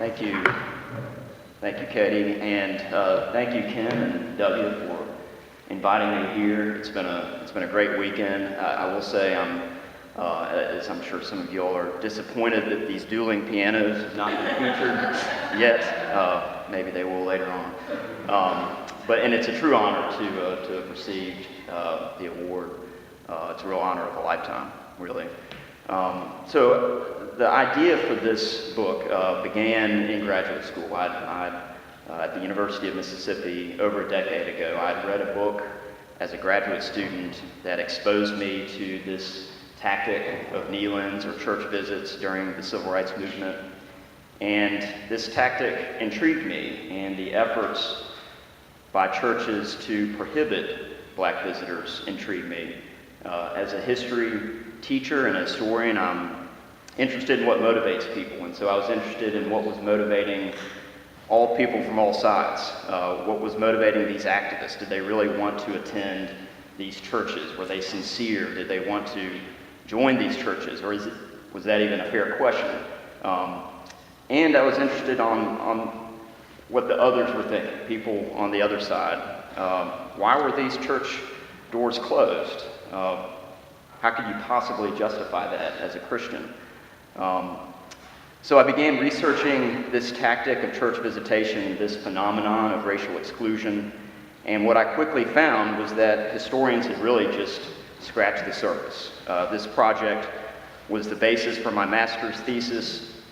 Thank you. Thank you, Katie, and thank you, Ken and W, for inviting me here. It's been a great weekend. I will say as I'm sure some of you all are disappointed that these dueling pianos have not been featured yet. Maybe they will later on. And it's a true honor to have received the award. It's a real honor of a lifetime, really. So the idea for this book began in graduate school. At the University of Mississippi over a decade ago, I'd read a book as a graduate student that exposed me to this tactic of kneel-ins or church visits during the Civil Rights Movement. And this tactic intrigued me, and the efforts by churches to prohibit black visitors intrigued me. As a history teacher and a historian, I'm interested in what motivates people, and so I was interested in what was motivating all people from all sides. What was motivating these activists? Did they really want to attend these churches? Were they sincere? Did they want to join these churches, or was that even a fair question? And I was interested on what the others were thinking, people on the other side. Why were these church doors closed? How could you possibly justify that as a Christian? So I began researching this tactic of church visitation, this phenomenon of racial exclusion, and what I quickly found was that historians had really just scratched the surface. This project was the basis for my master's thesis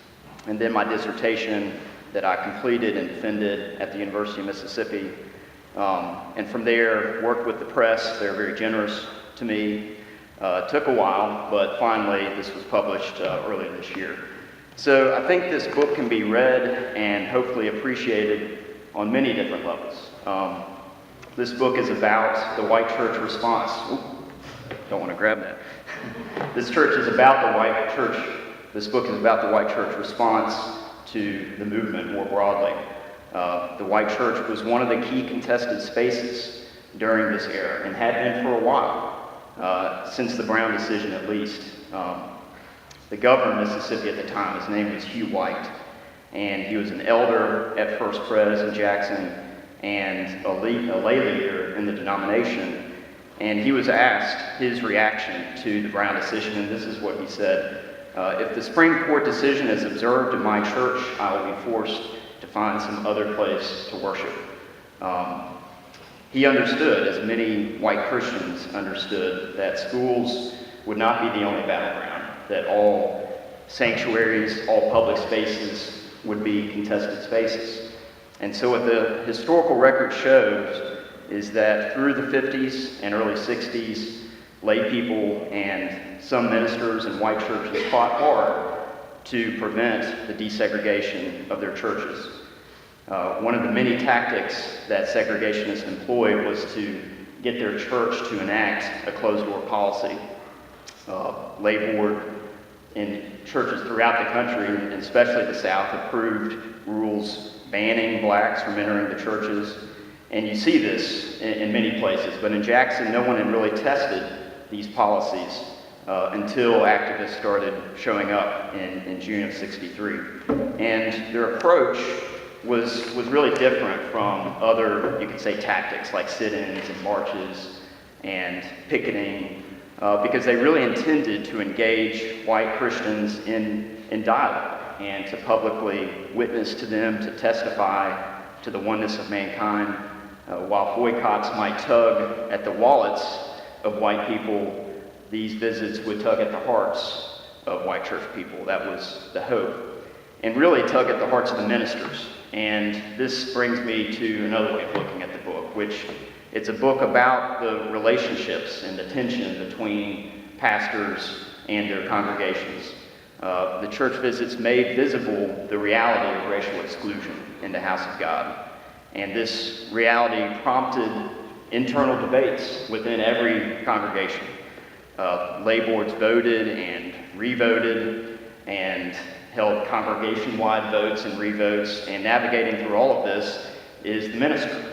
and then my dissertation that I completed and defended at the University of Mississippi. And from there, worked with the press. They were very generous to me. It took a while, but finally this was published earlier this year. So I think this book can be read and hopefully appreciated on many different levels. This book is about the white church response. Ooh, don't want to grab that. This book is about the white church response to the movement more broadly. The white church was one of the key contested spaces during this era and had been for a while, since the Brown decision at least. The governor of Mississippi at the time, his name was Hugh White, and he was an elder at First Pres in Jackson and a lay leader in the denomination. And he was asked his reaction to the Brown decision, and this is what he said. If the Supreme Court decision is observed in my church, I will be forced to find some other place to worship. He understood, as many white Christians understood, that schools would not be the only battleground, that all sanctuaries, all public spaces would be contested spaces. And so what the historical record shows is that through the 50s and early 60s, lay people and some ministers in white churches fought hard to prevent the desegregation of their churches. One of the many tactics that segregationists employed was to get their church to enact a closed-door policy. Lay board in churches throughout the country, and especially the South, approved rules banning blacks from entering the churches. And you see this in many places, but in Jackson, no one had really tested these policies until activists started showing up in June of '63. And their approach was really different from other, you could say, tactics like sit-ins and marches and picketing, because they really intended to engage white Christians in dialogue and to publicly witness to them, to testify to the oneness of mankind. While boycotts might tug at the wallets of white people, these visits would tug at the hearts of white church people. That was the hope. And really tug at the hearts of the ministers. And this brings me to another way of looking at the book, which it's a book about the relationships and the tension between pastors and their congregations. The church visits made visible the reality of racial exclusion in the house of God. And this reality prompted internal debates within every congregation. Lay boards voted and re-voted and held congregation-wide votes and re-votes, and navigating through all of this is the minister.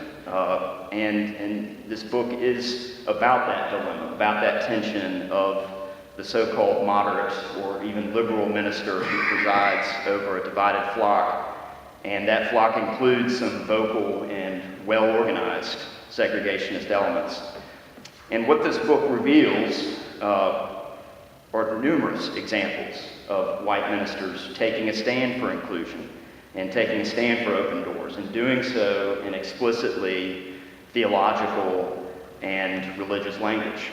And this book is about that dilemma, about that tension of the so-called moderate or even liberal minister who presides over a divided flock And that flock includes some vocal and well-organized segregationist elements. And what this book reveals are numerous examples of white ministers taking a stand for inclusion and taking a stand for open doors, and doing so in explicitly theological and religious language.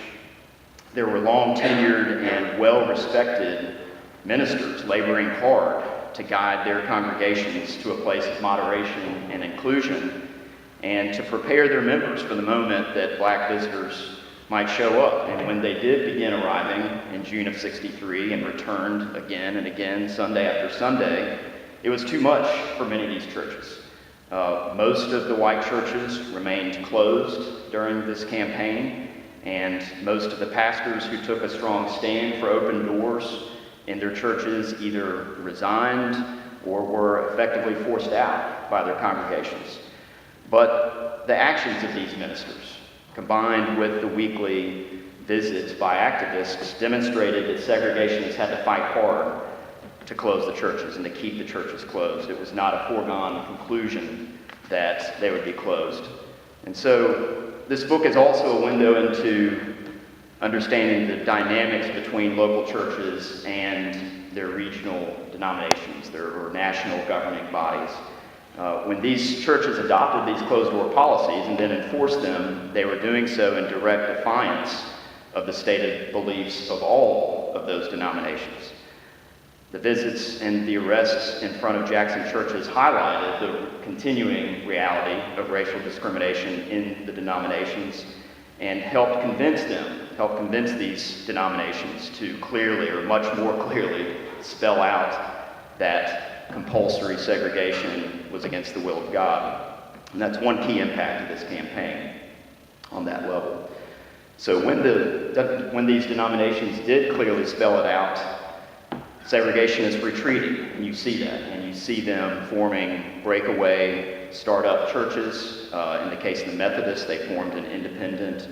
There were long-tenured and well-respected ministers laboring hard to guide their congregations to a place of moderation and inclusion, and to prepare their members for the moment that black visitors might show up. And when they did begin arriving in June of '63 and returned again and again, Sunday after Sunday, it was too much for many of these churches. Most of the white churches remained closed during this campaign, and most of the pastors who took a strong stand for open doors in their churches either resigned or were effectively forced out by their congregations. But the actions of these ministers, combined with the weekly visits by activists, demonstrated that segregationists had to fight hard to close the churches and to keep the churches closed. It was not a foregone conclusion that they would be closed. And so this book is also a window into understanding the dynamics between local churches and their regional denominations, or national governing bodies. When these churches adopted these closed-door policies and then enforced them, they were doing so in direct defiance of the stated beliefs of all of those denominations. The visits and the arrests in front of Jackson churches highlighted the continuing reality of racial discrimination in the denominations, and helped convince these denominations to clearly, or much more clearly, spell out that compulsory segregation was against the will of God. And that's one key impact of this campaign on that level. So when these denominations did clearly spell it out, segregationists retreated, and you see that, and you see them forming breakaway startup churches. In the case of the Methodists, they formed an independent,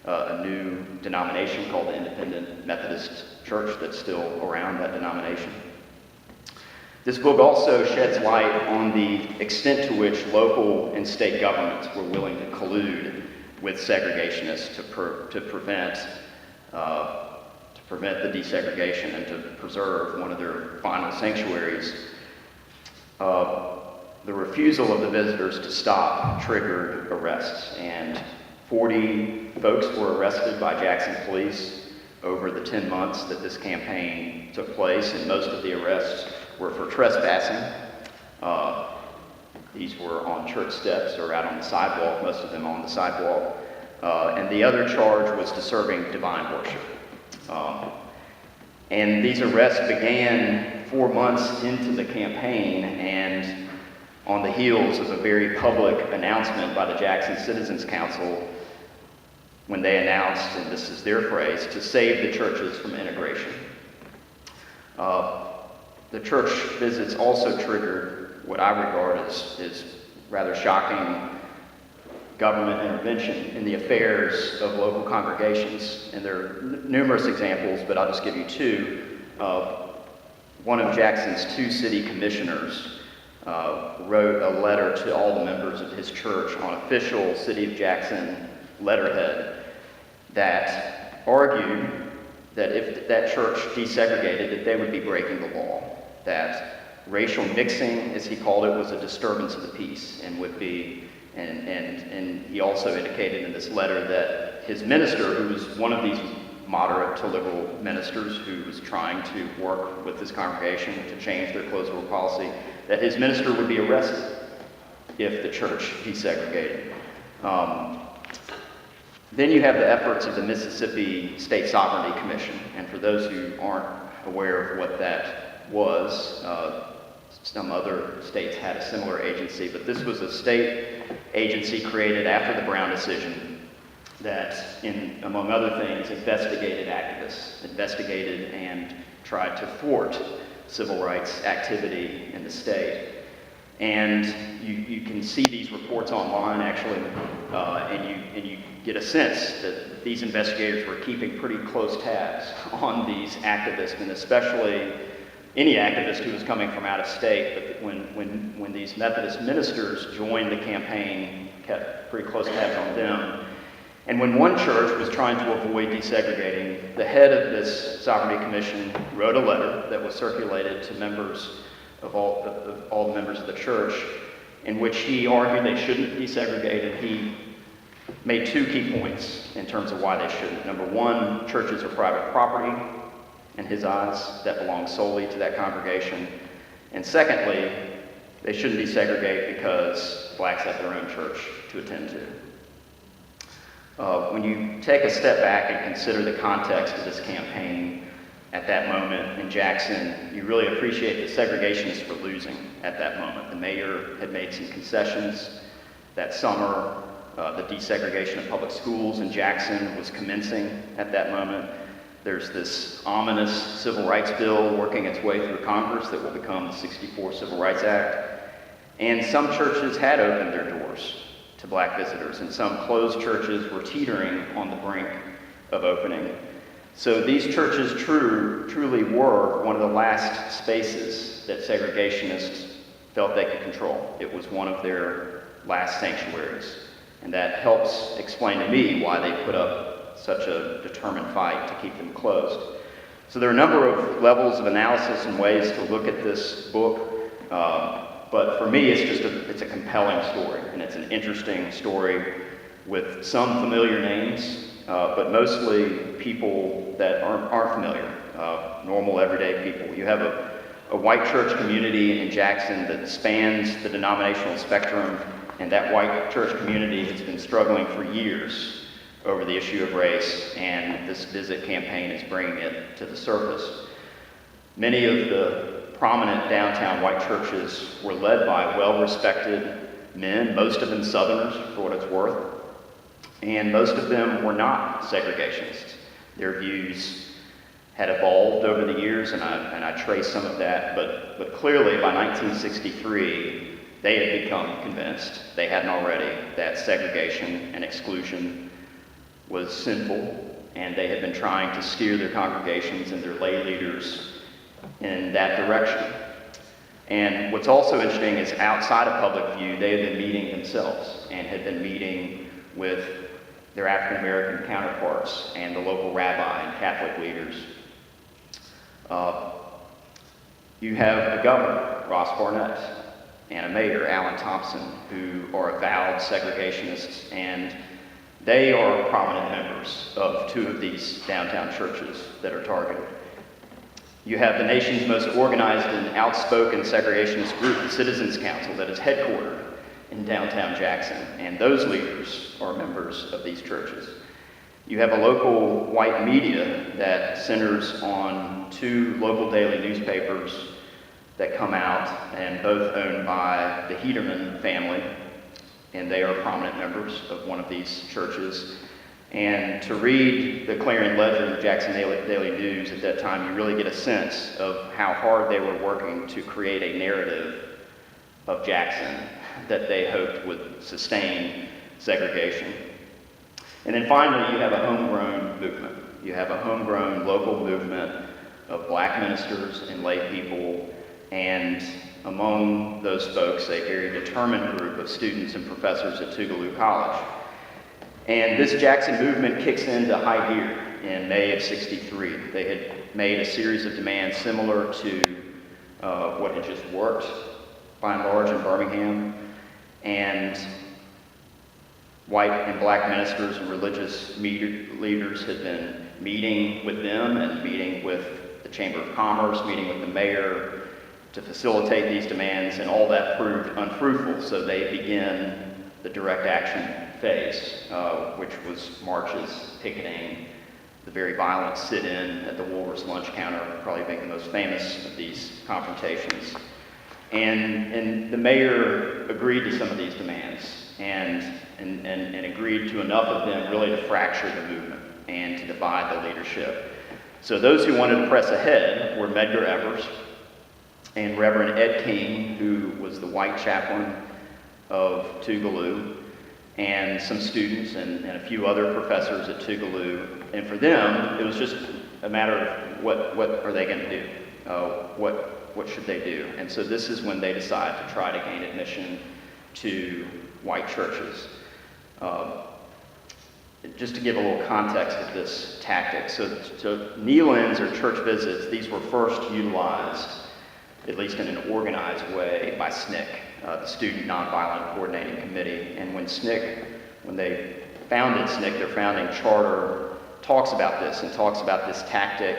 a new denomination called the Independent Methodist Church that's still around, that denomination. This book also sheds light on the extent to which local and state governments were willing to collude with segregationists to prevent the desegregation and to preserve one of their final sanctuaries. The refusal of the visitors to stop triggered arrests, and 40 folks were arrested by Jackson police over the 10 months that this campaign took place, and most of the arrests were for trespassing. These were on church steps or out on the sidewalk, most of them on the sidewalk. And the other charge was disturbing divine worship. And these arrests began 4 months into the campaign, and on the heels of a very public announcement by the Jackson Citizens Council, when they announced, and this is their phrase, to save the churches from integration. The church visits also triggered what I regard as rather shocking government intervention in the affairs of local congregations. And there are numerous examples, but I'll just give you two. One of Jackson's 2 city commissioners wrote a letter to all the members of his church on official City of Jackson letterhead that argued that if that church desegregated, that they would be breaking the law, that racial mixing, as he called it, was a disturbance of the peace, and would be, and he also indicated in this letter that his minister, who was one of these moderate to liberal ministers who was trying to work with this congregation to change their closed-door policy, that his minister would be arrested if the church desegregated. Then you have the efforts of the Mississippi State Sovereignty Commission, and for those who aren't aware of what that was, some other states had a similar agency, but this was a state agency created after the Brown decision that, among other things, investigated activists, investigated and tried to thwart civil rights activity in the state. And you can see these reports online, actually, and you get a sense that these investigators were keeping pretty close tabs on these activists, and especially any activist who was coming from out of state. But when these Methodist ministers joined the campaign, kept pretty close tabs on them. And when one church was trying to avoid desegregating, the head of this Sovereignty Commission wrote a letter that was circulated to members of all the members of the church, in which he argued they shouldn't desegregate, and he made two key points in terms of why they shouldn't. Number one, churches are private property in his eyes that belongs solely to that congregation. And secondly, they shouldn't desegregate because blacks have their own church to attend to. When you take a step back and consider the context of this campaign at that moment in Jackson, you really appreciate the segregationists were losing at that moment. The mayor had made some concessions that summer. The desegregation of public schools in Jackson was commencing at that moment. There's this ominous civil rights bill working its way through Congress that will become the '64 Civil Rights Act. And some churches had opened their doors to black visitors, and some closed churches were teetering on the brink of opening. So these churches truly were one of the last spaces that segregationists felt they could control. It was one of their last sanctuaries. And that helps explain to me why they put up such a determined fight to keep them closed. So there are a number of levels of analysis and ways to look at this book. But for me, it's a compelling story, and it's an interesting story with some familiar names, but mostly people that aren't familiar, normal, everyday people. You have a white church community in Jackson that spans the denominational spectrum, and that white church community has been struggling for years over the issue of race, and this visit campaign is bringing it to the surface. Many of the prominent downtown white churches were led by well-respected men, most of them Southerners, for what it's worth, and most of them were not segregationists. Their views had evolved over the years, and I trace some of that, but clearly by 1963, they had become convinced, they hadn't already, that segregation and exclusion was sinful, and they had been trying to steer their congregations and their lay leaders in that direction. And what's also interesting is outside of public view, they had been meeting themselves and had been meeting with their African American counterparts and the local rabbi and Catholic leaders. You have a governor, Ross Barnett, and a mayor, Alan Thompson, who are avowed segregationists, and they are prominent members of two of these downtown churches that are targeted. You have the nation's most organized and outspoken segregationist group, the Citizens Council, that is headquartered in downtown Jackson, and those leaders are members of these churches. You have a local white media that centers on two local daily newspapers that come out, and both owned by the Heederman family, and they are prominent members of one of these churches. And to read the Clarion Ledger and the Jackson Daily News at that time, you really get a sense of how hard they were working to create a narrative of Jackson that they hoped would sustain segregation. And then finally, you have a homegrown movement. You have a homegrown local movement of black ministers and lay people, and among those folks, a very determined group of students and professors at Tougaloo College. And this Jackson movement kicks into high gear in May of '63. They had made a series of demands similar to what had just worked, by and large, in Birmingham. And white and black ministers and religious leaders had been meeting with them and meeting with the Chamber of Commerce, meeting with the mayor to facilitate these demands, and all that proved unfruitful. So they begin the direct action phase, which was marches, picketing, the very violent sit-in at the Woolworth's lunch counter, probably being the most famous of these confrontations. And the mayor agreed to some of these demands and agreed to enough of them really to fracture the movement and to divide the leadership. So those who wanted to press ahead were Medgar Evers and Reverend Ed King, who was the white chaplain of Tougaloo, and some students and a few other professors at Tougaloo. And for them, it was just a matter of what are they going to do? what should they do? And so this is when they decide to try to gain admission to white churches. Just to give a little context of this tactic, so kneel-ins or church visits, these were first utilized, at least in an organized way, by SNCC, the Student Nonviolent Coordinating Committee. And when they founded SNCC, their founding charter talks about this and talks about this tactic,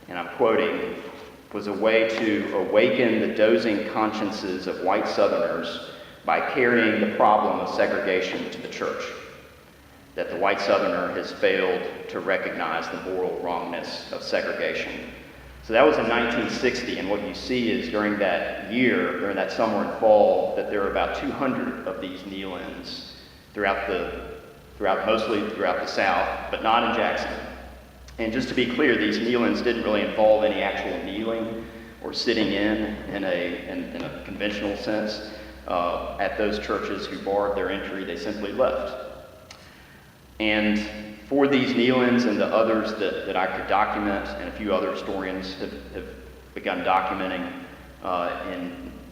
and I'm quoting, was a way to awaken the dozing consciences of white Southerners by carrying the problem of segregation to the church, that the white Southerner has failed to recognize the moral wrongness of segregation. So that was in 1960, and what you see is during that year, during that summer and fall, that there are about 200 of these kneel-ins mostly throughout the South, but not in Jackson. And just to be clear, these kneel-ins didn't really involve any actual kneeling or sitting in a conventional sense. At those churches who barred their entry, they simply left. And for these kneel-ins and the others that I could document, and a few other historians have begun documenting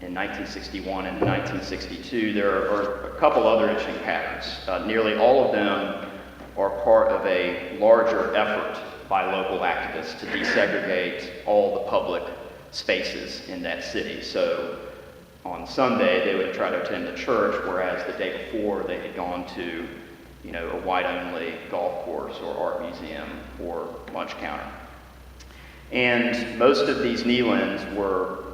in 1961 and 1962, there are a couple other interesting patterns. Nearly all of them are part of a larger effort by local activists to desegregate all the public spaces in that city. So on Sunday, they would try to attend the church, whereas the day before they had gone to a white-only golf course or art museum or lunch counter. And most of these kneel-ins were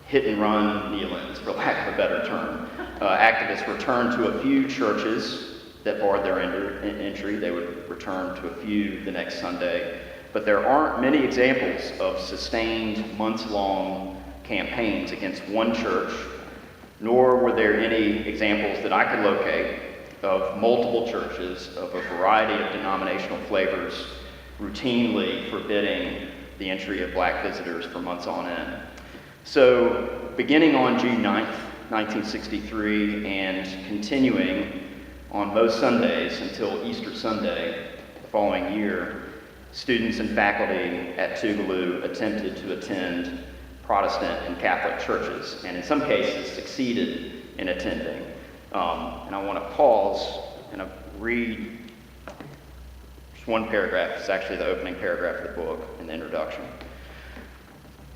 hit-and-run kneel-ins, for lack of a better term. Activists returned to a few churches that barred their entry. They would return to a few the next Sunday. But there aren't many examples of sustained, months-long campaigns against one church, nor were there any examples that I could locate of multiple churches of a variety of denominational flavors routinely forbidding the entry of black visitors for months on end. So beginning on June 9th, 1963, and continuing on most Sundays until Easter Sunday the following year, students and faculty at Tougaloo attempted to attend Protestant and Catholic churches, and in some cases succeeded in attending. And I want to pause and read just one paragraph. It's actually the opening paragraph of the book in the introduction.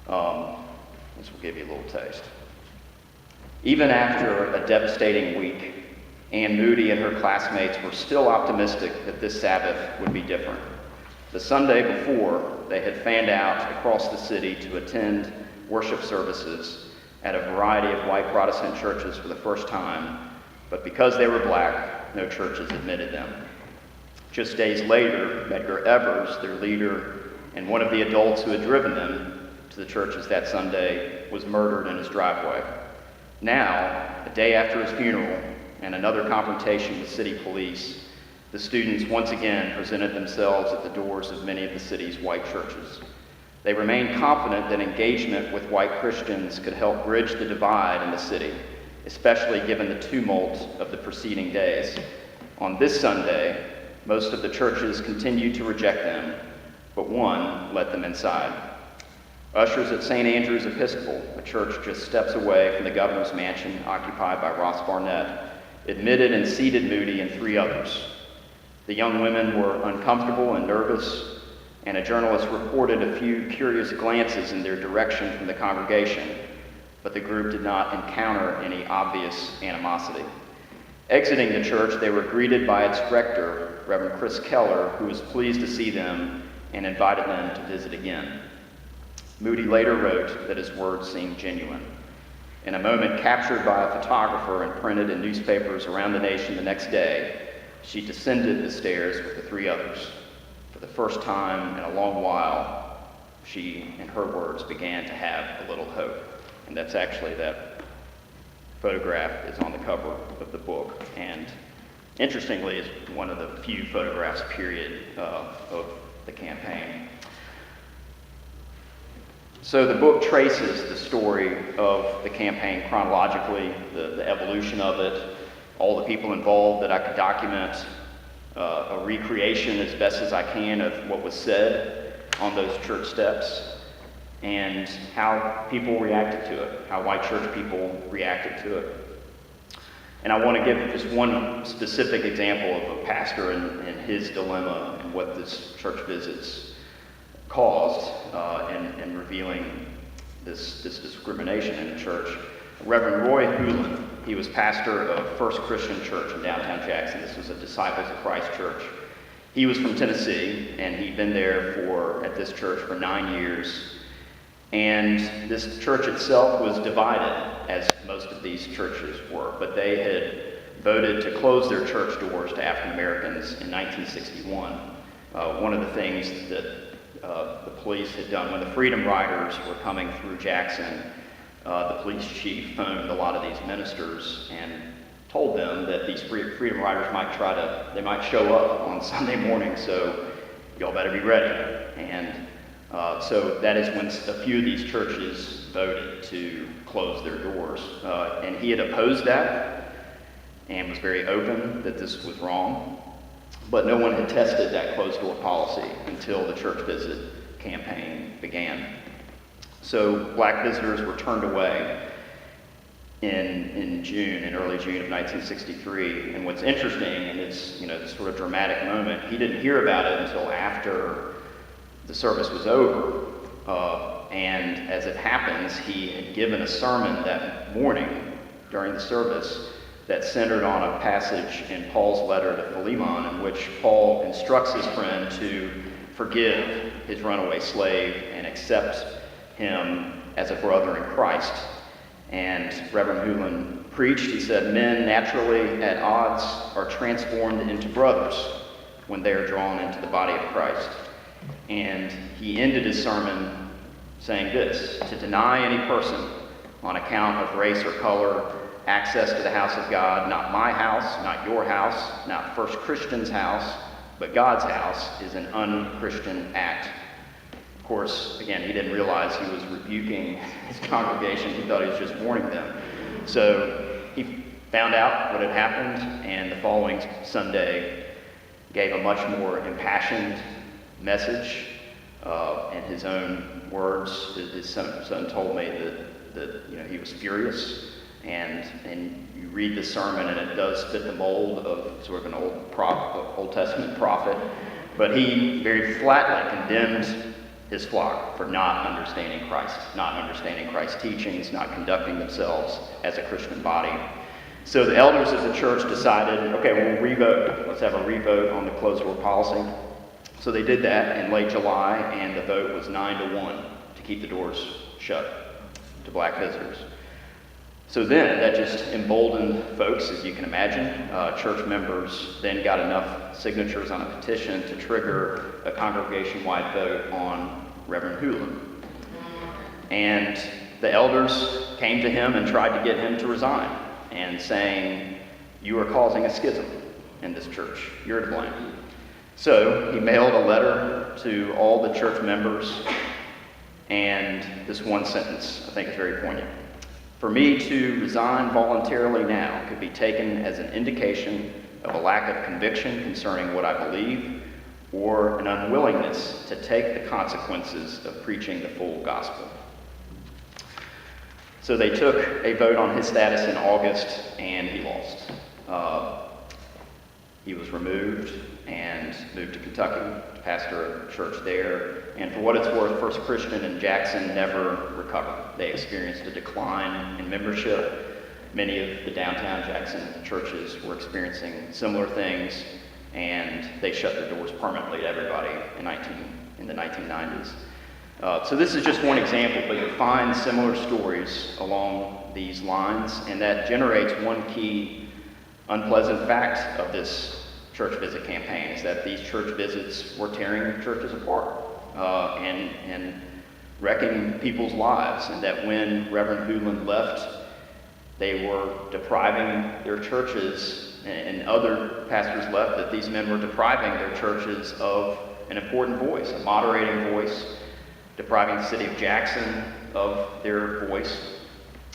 This will give you a little taste. Even after a devastating week, Ann Moody and her classmates were still optimistic that this Sabbath would be different. The Sunday before, they had fanned out across the city to attend worship services at a variety of white Protestant churches for the first time, but because they were black, no churches admitted them. Just days later, Medgar Evers, their leader, and one of the adults who had driven them to the churches that Sunday, was murdered in his driveway. Now, a day after his funeral and another confrontation with city police, the students once again presented themselves at the doors of many of the city's white churches. They remained confident that engagement with white Christians could help bridge the divide in the city, especially given the tumult of the preceding days. On this Sunday, most of the churches continued to reject them, but one let them inside. Ushers at St. Andrew's Episcopal, a church just steps away from the governor's mansion occupied by Ross Barnett, admitted and seated Moody and three others. The young women were uncomfortable and nervous, and a journalist reported a few curious glances in their direction from the congregation, but the group did not encounter any obvious animosity. Exiting the church, they were greeted by its rector, Reverend Chris Keller, who was pleased to see them and invited them to visit again. Moody later wrote that his words seemed genuine. In a moment captured by a photographer and printed in newspapers around the nation the next day, she descended the stairs with the three others. For the first time in a long while, she, in her words, began to have a little hope. And that's actually, that photograph is on the cover of the book, and interestingly is one of the few photographs, period, of the campaign. So the book traces the story of the campaign chronologically, the evolution of it, all the people involved that I could document, a recreation as best as I can of what was said on those church steps. and how people reacted to it, how white church people reacted to it. And I want to give just one specific example of a pastor and his dilemma and what this church visits caused in revealing this discrimination in the church. Reverend Roy Hewlin, he was pastor of First Christian Church in downtown Jackson. This was a Disciples of Christ church. He was from Tennessee, and he'd been there at this church for 9 years. And this church itself was divided, as most of these churches were, but they had voted to close their church doors to African Americans in 1961. One of the things that the police had done, when the Freedom Riders were coming through Jackson, the police chief phoned a lot of these ministers and told them that these Freedom Riders might show up on Sunday morning, so y'all better be ready. And so that is when a few of these churches voted to close their doors. And he had opposed that and was very open that this was wrong. But no one had tested that closed door policy until the church visit campaign began. So black visitors were turned away in early June of 1963. And what's interesting, and it's this sort of dramatic moment, he didn't hear about it until after the service was over. And as it happens, he had given a sermon that morning during the service that centered on a passage in Paul's letter to Philemon, in which Paul instructs his friend to forgive his runaway slave and accept him as a brother in Christ. And Reverend Hewlin preached, he said, men naturally at odds are transformed into brothers when they are drawn into the body of Christ. And he ended his sermon saying this: to deny any person on account of race or color access to the house of God, not my house, not your house, not First Christian's house, but God's house, is an un-Christian act. Of course, again, he didn't realize he was rebuking his congregation. He thought he was just warning them. So he found out what had happened, and the following Sunday gave a much more impassioned message. In his own words, his son told me that he was furious. And you read the sermon, and it does fit the mold of sort of an Old Testament prophet. But he very flatly condemned his flock for not understanding Christ, not understanding Christ's teachings, not conducting themselves as a Christian body. So the elders of the church decided, okay, we'll revote. Let's have a revote on the closed door policy. So they did that in late July, and the vote was 9-1 to keep the doors shut to black visitors. So then that just emboldened folks, as you can imagine. Church members then got enough signatures on a petition to trigger a congregation-wide vote on Reverend Hewlin. And the elders came to him and tried to get him to resign, and saying, you are causing a schism in this church. You're to blame. So he mailed a letter to all the church members, and this one sentence I think is very poignant. For me to resign voluntarily now could be taken as an indication of a lack of conviction concerning what I believe, or an unwillingness to take the consequences of preaching the full gospel. So they took a vote on his status in August, and he lost. He was removed and moved to Kentucky to pastor a church there. And for what it's worth, First Christian in Jackson never recovered. They experienced a decline in membership. Many of the downtown Jackson churches were experiencing similar things, and they shut their doors permanently to everybody in the 1990s. So this is just one example, but you'll find similar stories along these lines, and that generates one key unpleasant fact of this church visit campaign, is that these church visits were tearing churches apart and wrecking people's lives, and that when Reverend Hewlin left, they were depriving their churches, and other pastors left, that these men were depriving their churches of an important voice, a moderating voice, depriving the city of Jackson of their voice.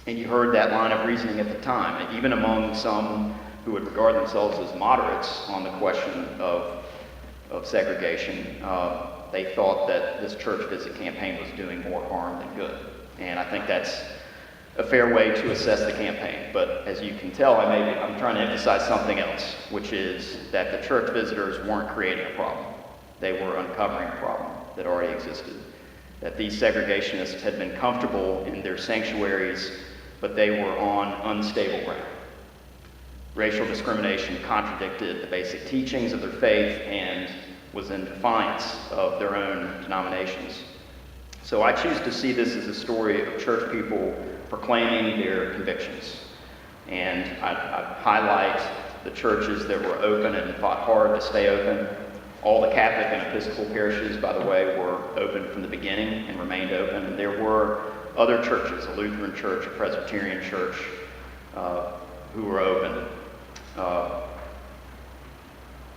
And you heard that line of reasoning at the time, and even among some who would regard themselves as moderates on the question of segregation, they thought that this church visit campaign was doing more harm than good. And I think that's a fair way to assess the campaign. But as you can tell, I'm trying to emphasize something else, which is that the church visitors weren't creating a problem. They were uncovering a problem that already existed. That these segregationists had been comfortable in their sanctuaries, but they were on unstable ground. Racial discrimination contradicted the basic teachings of their faith and was in defiance of their own denominations. So I choose to see this as a story of church people proclaiming their convictions. And I highlight the churches that were open and fought hard to stay open. All the Catholic and Episcopal parishes, by the way, were open from the beginning and remained open. And there were other churches, a Lutheran church, a Presbyterian church, who were open.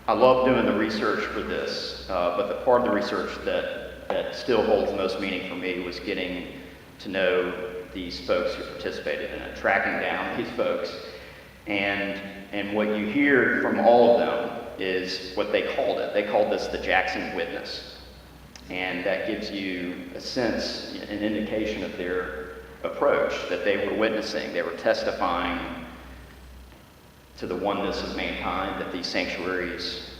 I love doing the research for this, but the part of the research that still holds the most meaning for me was getting to know these folks who participated in it, tracking down these folks. And what you hear from all of them is what they called it. They called this the Jackson Witness. And that gives you a sense, an indication of their approach, that they were witnessing, they were testifying to the oneness of mankind, that these sanctuaries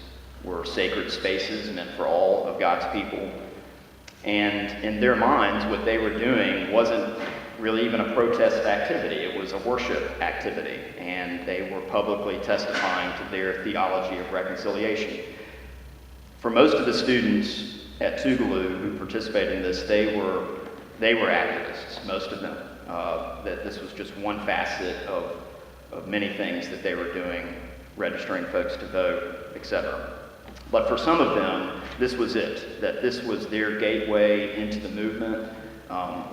were sacred spaces meant for all of God's people. And in their minds, what they were doing wasn't really even a protest activity, it was a worship activity, and they were publicly testifying to their theology of reconciliation. For most of the students at Tougaloo who participated in this, they were activists, most of them. That this was just one facet of many things that they were doing, registering folks to vote, etc. But for some of them, this was it, that this was their gateway into the movement,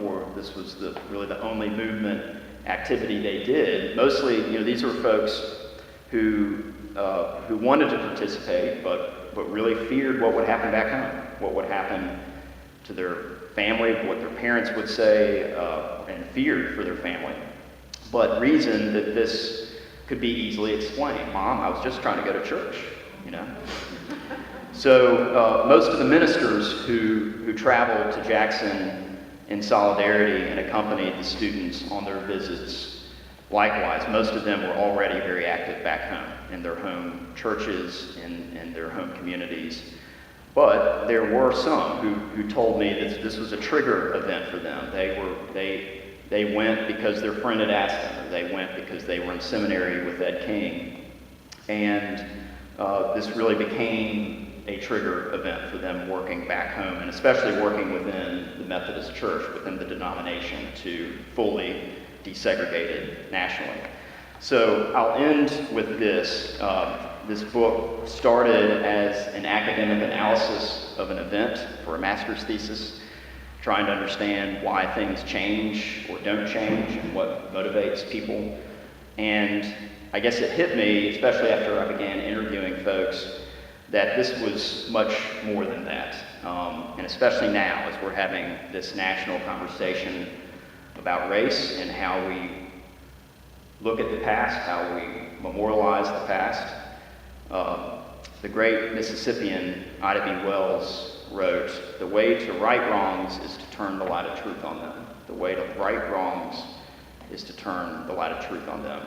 or this was really the only movement activity they did. Mostly, these were folks who wanted to participate, but really feared what would happen back home, what would happen to their family, what their parents would say, and feared for their family. But reasoned that this could be easily explained. Mom, I was just trying to go to church, So most of the ministers who traveled to Jackson in solidarity and accompanied the students on their visits, likewise, most of them were already very active back home in their home churches, in their home communities. But there were some who told me that this was a trigger event for them. They went because their friend had asked them, or they went because they were in seminary with Ed King. And this really became a trigger event for them working back home, and especially working within the Methodist Church, within the denomination, to fully desegregate it nationally. So I'll end with this. This book started as an academic analysis of an event for a master's thesis, trying to understand why things change or don't change and what motivates people. And I guess it hit me, especially after I began interviewing folks, that this was much more than that. And especially now, as we're having this national conversation about race and how we look at the past, how we memorialize the past. The great Mississippian Ida B. Wells wrote, "The way to right wrongs is to turn the light of truth on them. The way to right wrongs is to turn the light of truth on them."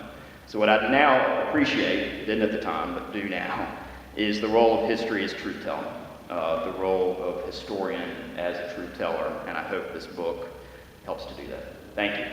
So what I now appreciate, didn't at the time, but do now, is the role of history as truth-telling, the role of historian as a truth-teller, and I hope this book helps to do that. Thank you.